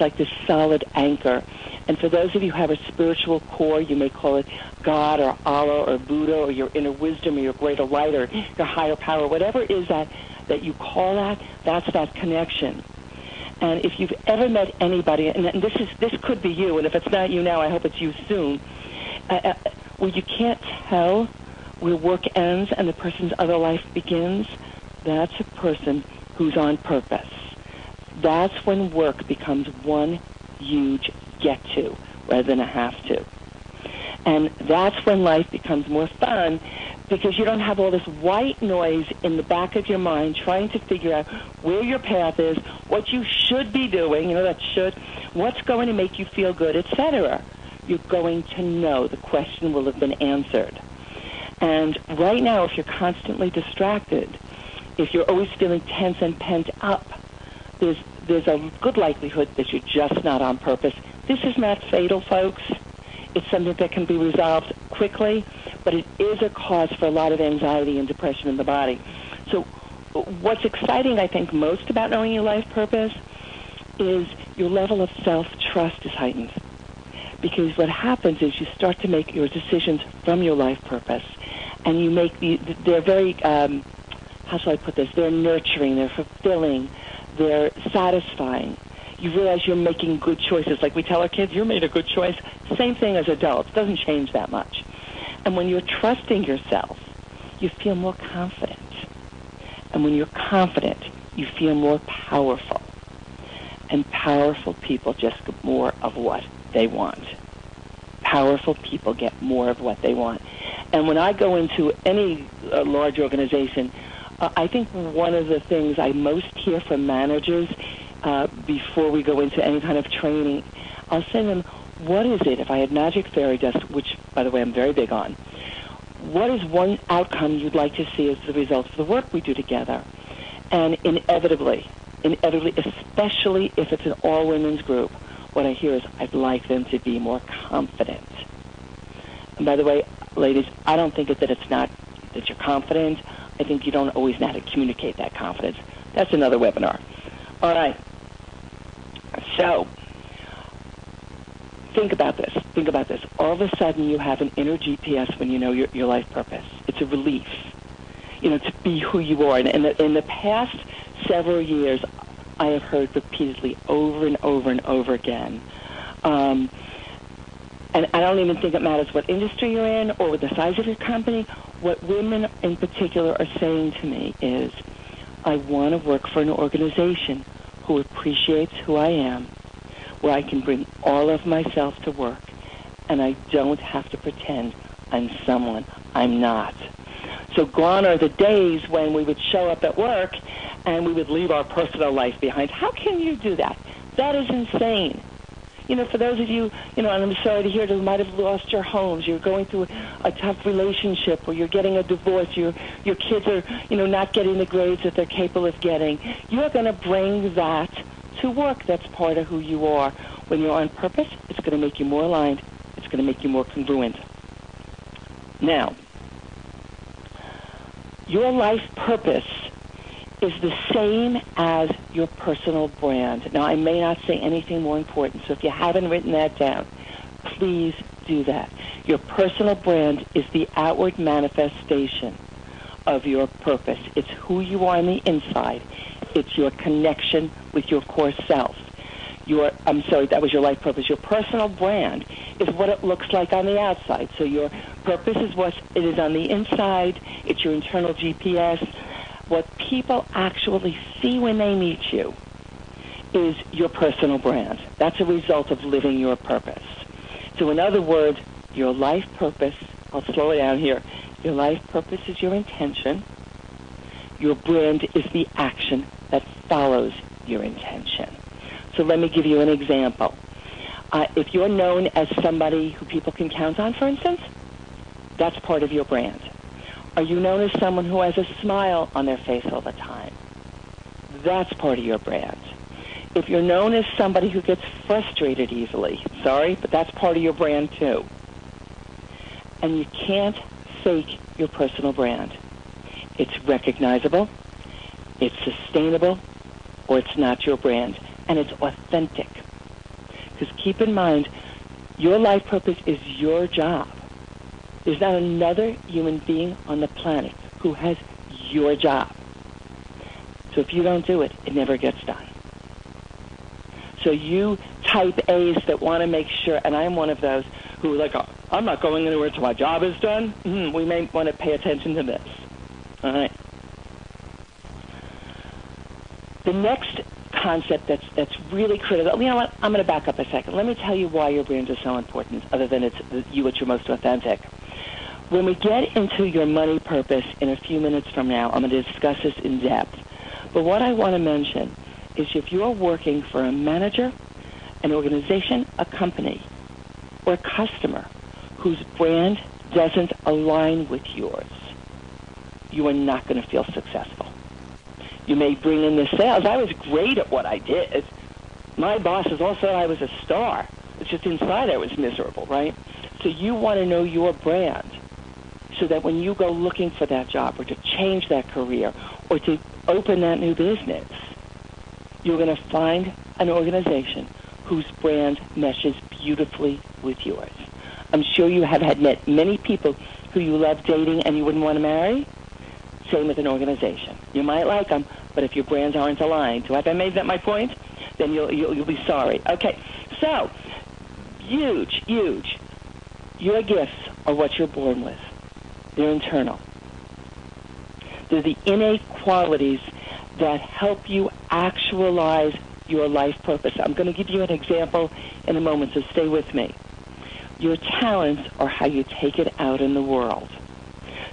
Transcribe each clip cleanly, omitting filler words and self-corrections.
like this solid anchor. And for those of you who have a spiritual core, you may call it God or Allah or Buddha or your inner wisdom or your greater light or your higher power, whatever it is that you call that, that's that connection. And if you've ever met anybody, and this could be you, and if it's not you now, I hope it's you soon, where you can't tell where work ends and the person's other life begins, that's a person who's on purpose. That's when work becomes one huge get to rather than a have to. And that's when life becomes more fun, because you don't have all this white noise in the back of your mind trying to figure out where your path is, what you should be doing, that should, what's going to make you feel good, etc. You're going to know. The question will have been answered. And right now, if you're constantly distracted, if you're always feeling tense and pent up, there's a good likelihood that you're just not on purpose. This is not fatal, folks. It's something that can be resolved quickly, but it is a cause for a lot of anxiety and depression in the body. So what's exciting, I think, most about knowing your life purpose is your level of self-trust is heightened. Because what happens is you start to make your decisions from your life purpose, and you make they're very, how shall I put this, they're nurturing, they're fulfilling, they're satisfying. You realize you're making good choices. Like we tell our kids, you made a good choice. Same thing as adults. Doesn't change that much. And when you're trusting yourself, you feel more confident. And when you're confident, you feel more powerful. And powerful people just get more of what they want. Powerful people get more of what they want. And when I go into any large organization, I think one of the things I most hear from managers before we go into any kind of training, I'll say to them, what is it, if I had magic fairy dust, which, by the way, I'm very big on, what is one outcome you'd like to see as the result of the work we do together? And inevitably, especially if it's an all-women's group, what I hear is, I'd like them to be more confident. And by the way, ladies, I don't think that it's not that you're confident. I think you don't always know how to communicate that confidence. That's another webinar. All right. So, think about this. All of a sudden, you have an inner GPS when you know your life purpose. It's a relief, to be who you are. And in the past several years, I have heard repeatedly, over and over and over again. And I don't even think it matters what industry you're in or the size of your company. What women in particular are saying to me is, I want to work for an organization who appreciates who I am, where I can bring all of myself to work, and I don't have to pretend I'm someone I'm not. So gone are the days when we would show up at work and we would leave our personal life behind. How can you do that? That is insane. For those of you, and I'm sorry to hear that you might have lost your homes, you're going through a tough relationship, or you're getting a divorce, your kids are, not getting the grades that they're capable of getting, you're going to bring that to work. That's part of who you are. When you're on purpose, it's going to make you more aligned. It's going to make you more congruent. Now, your life purpose is the same as your personal brand. Now, I may not say anything more important, so if you haven't written that down, please do that. Your personal brand is the outward manifestation of your purpose. It's who you are on the inside. It's your connection with your core self. That was your life purpose. Your personal brand is what it looks like on the outside. So your purpose is what it is on the inside. It's your internal GPS. What people actually see when they meet you is your personal brand. That's a result of living your purpose. So in other words, your life purpose, I'll slow it down here, your life purpose is your intention. Your brand is the action that follows your intention. So let me give you an example. If you're known as somebody who people can count on, for instance, that's part of your brand. Are you known as someone who has a smile on their face all the time? That's part of your brand. If you're known as somebody who gets frustrated easily, sorry, but that's part of your brand too. And you can't fake your personal brand. It's recognizable, it's sustainable, or it's not your brand, and it's authentic. Because keep in mind, your life purpose is your job. There's not another human being on the planet who has your job. So if you don't do it, it never gets done. So you type A's that want to make sure, and I'm one of those who are like, oh, I'm not going anywhere until my job is done. We may want to pay attention to this. All right. The next concept that's really critical, you know what, I'm going to back up a second. Let me tell you why your brand is so important, other than it's you at your most authentic. When we get into your money purpose in a few minutes from now, I'm going to discuss this in depth. But what I want to mention is if you're working for a manager, an organization, a company, or a customer whose brand doesn't align with yours, you are not going to feel successful. You may bring in the sales. I was great at what I did. My bosses all said I was a star. It's just inside I was miserable, right? So you want to know your brand so that when you go looking for that job or to change that career or to open that new business, you're going to find an organization whose brand meshes beautifully with yours. I'm sure you have had met many people who you love dating and you wouldn't want to marry. Same with an organization. You might like them, but if your brands aren't aligned, have I made that my point? Then you'll be sorry. Okay, so huge. Your gifts are what you're born with. They're internal. They're the innate qualities that help you actualize your life purpose. I'm going to give you an example in a moment, so stay with me. Your talents are how you take it out in the world.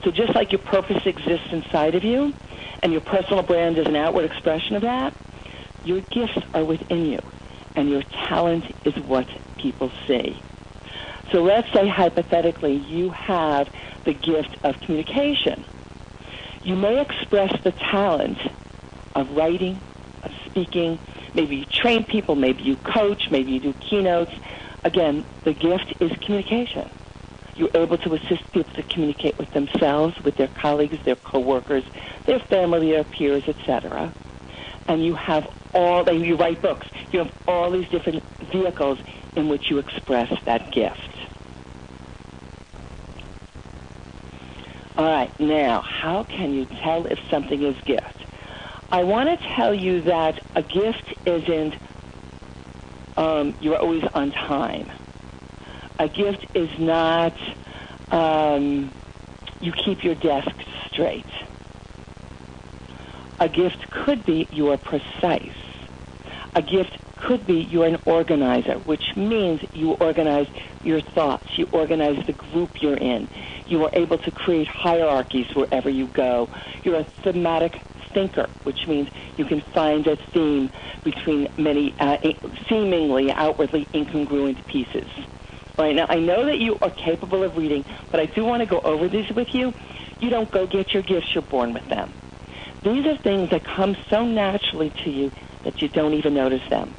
So just like your purpose exists inside of you, and your personal brand is an outward expression of that, your gifts are within you, and your talent is what people see. So let's say, hypothetically, you have the gift of communication. You may express the talent of writing, of speaking. Maybe you train people, maybe you coach, maybe you do keynotes. Again, the gift is communication. You're able to assist people to communicate with themselves, with their colleagues, their coworkers, their family, their peers, etc. And you have you write books. You have all these different vehicles in which you express that gift. All right, now, how can you tell if something is gift? I want to tell you that a gift isn't you're always on time. A gift is not you keep your desk straight. A gift could be you are precise. A gift could be you're an organizer, which means you organize your thoughts. You organize the group you're in. You are able to create hierarchies wherever you go. You're a thematic thinker, which means you can find a theme between many seemingly outwardly incongruent pieces. All right, now, I know that you are capable of reading, but I do want to go over these with you. You don't go get your gifts, you're born with them. These are things that come so naturally to you that you don't even notice them.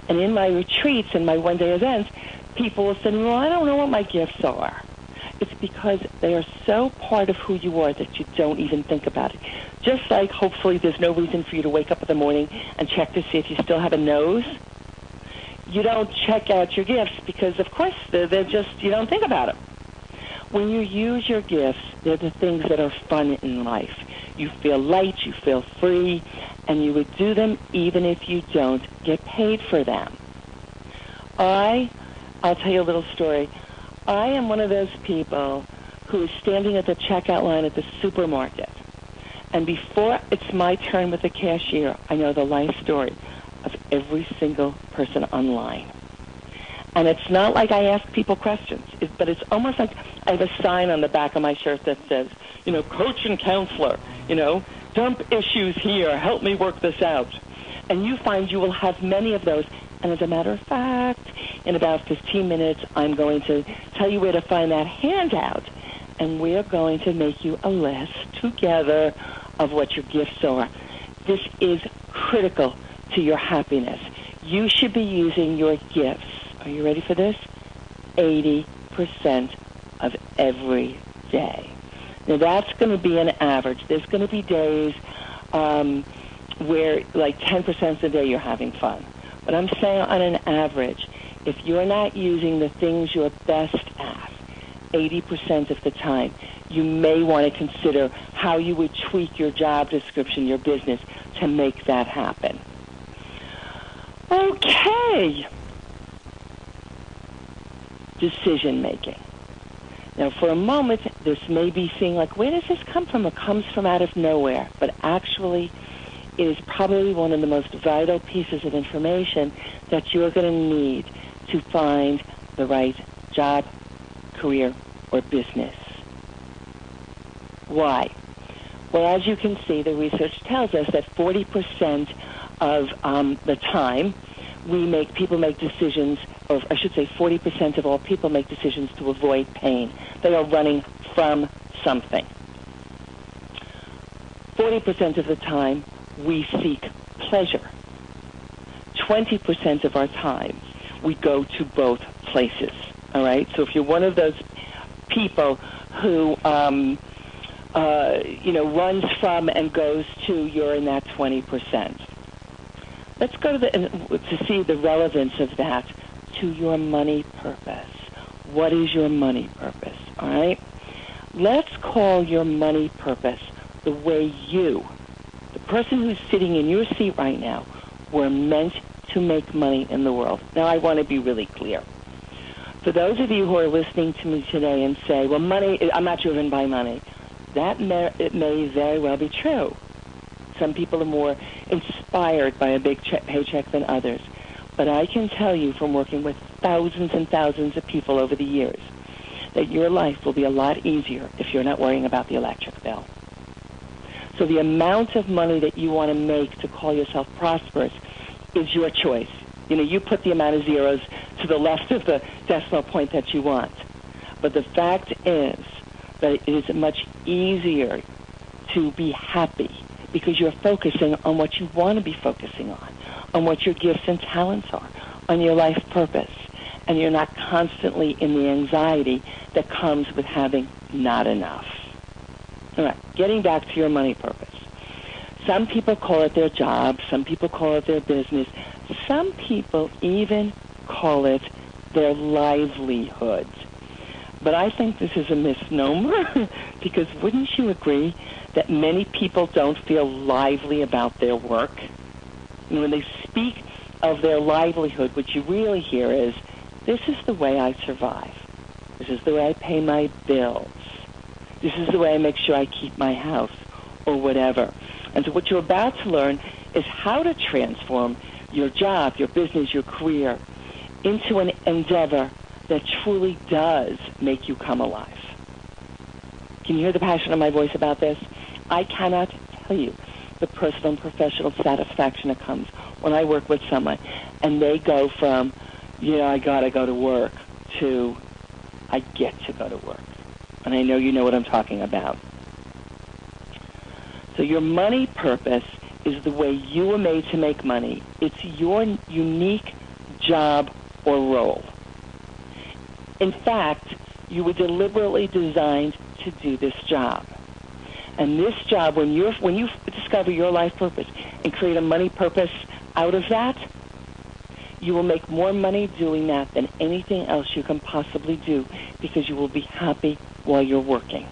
And in my retreats and my one-day events, people will say, well, I don't know what my gifts are. It's because they are so part of who you are that you don't even think about it. Just like, hopefully, there's no reason for you to wake up in the morning and check to see if you still have a nose. You don't check out your gifts because, of course, they're just, you don't think about them. When you use your gifts, they're the things that are fun in life. You feel light, you feel free, and you would do them even if you don't get paid for them. I'll tell you a little story. I am one of those people who is standing at the checkout line at the supermarket. And before it's my turn with the cashier, I know the life story of every single person online. And it's not like I ask people questions, but it's almost like I have a sign on the back of my shirt that says, coach and counselor, dump issues here, help me work this out. And you find you will have many of those. And as a matter of fact, in about 15 minutes, I'm going to tell you where to find that handout. And we're going to make you a list together of what your gifts are. This is critical to your happiness. You should be using your gifts. Are you ready for this? 80% of every day. Now, that's going to be an average. There's going to be days where, like, 10% of the day you're having fun. But I'm saying on an average, if you're not using the things you're best at 80% of the time, you may want to consider how you would tweak your job description, your business, to make that happen. Okay. Decision making. Now, for a moment, this may be seeming like, where does this come from? It comes from out of nowhere. But actually, it is probably one of the most vital pieces of information that you're going to need to find the right job, career, or business. Why? Well, as you can see, the research tells us that 40% of the time people make decisions, or I should say 40% of all people make decisions to avoid pain. They are running from something. 40% of the time, we seek pleasure. 20% of our time, we go to both places. All right? So if you're one of those people who, runs from and goes to, you're in that 20%. Let's go to see the relevance of that to your money purpose. What is your money purpose? All right? Let's call your money purpose the way you, the person who's sitting in your seat right now, were meant to make money in the world. Now, I want to be really clear. For those of you who are listening to me today and say, well, money, I'm not driven by money, it may very well be true. Some people are more inspired by a big paycheck than others. But I can tell you from working with thousands and thousands of people over the years that your life will be a lot easier if you're not worrying about the electric bill. So the amount of money that you want to make to call yourself prosperous is your choice. You put the amount of zeros to the left of the decimal point that you want. But the fact is that it is much easier to be happy because you're focusing on what you want to be focusing on what your gifts and talents are, on your life purpose. And you're not constantly in the anxiety that comes with having not enough. All right, getting back to your money purpose. Some people call it their job. Some people call it their business. Some people even call it their livelihood. But I think this is a misnomer because wouldn't you agree that many people don't feel lively about their work? And when they speak of their livelihood, what you really hear is, this is the way I survive. This is the way I pay my bills. This is the way I make sure I keep my house, or whatever. And so what you're about to learn is how to transform your job, your business, your career into an endeavor that truly does make you come alive. Can you hear the passion in my voice about this? I cannot tell you the personal and professional satisfaction that comes when I work with someone and they go from, I got to go to work, to I get to go to work. And I know you know what I'm talking about. So your money purpose is the way you were made to make money. It's your unique job or role. In fact, you were deliberately designed to do this job. And this job, when you discover your life purpose and create a money purpose out of that, you will make more money doing that than anything else you can possibly do because you will be happy while you're working.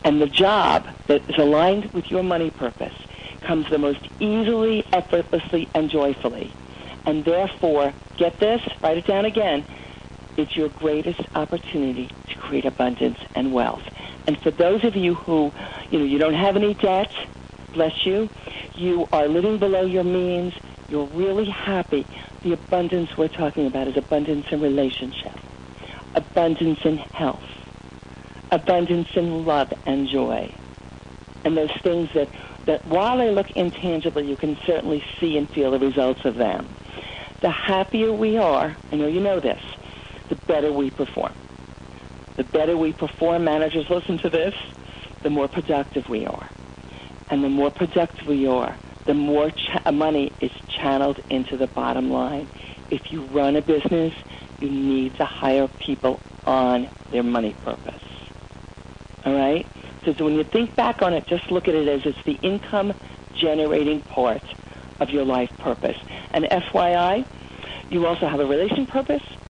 And the job that is aligned with your money purpose comes the most easily, effortlessly, and joyfully. And therefore, get this, write it down again, it's your greatest opportunity to create abundance and wealth. And for those of you who, you don't have any debt, bless you, you are living below your means, you're really happy, the abundance we're talking about is abundance in relationship, abundance in health, abundance in love and joy. And those things that while they look intangible, you can certainly see and feel the results of them. The happier we are, I know you know this, the better we perform. The better we perform, managers, listen to this, the more productive we are. And the more productive we are, the more money is channeled into the bottom line. If you run a business, you need to hire people on their money purpose. All right? So when you think back on it, just look at it as it's the income-generating part of your life purpose. And FYI, You also have a relation purpose,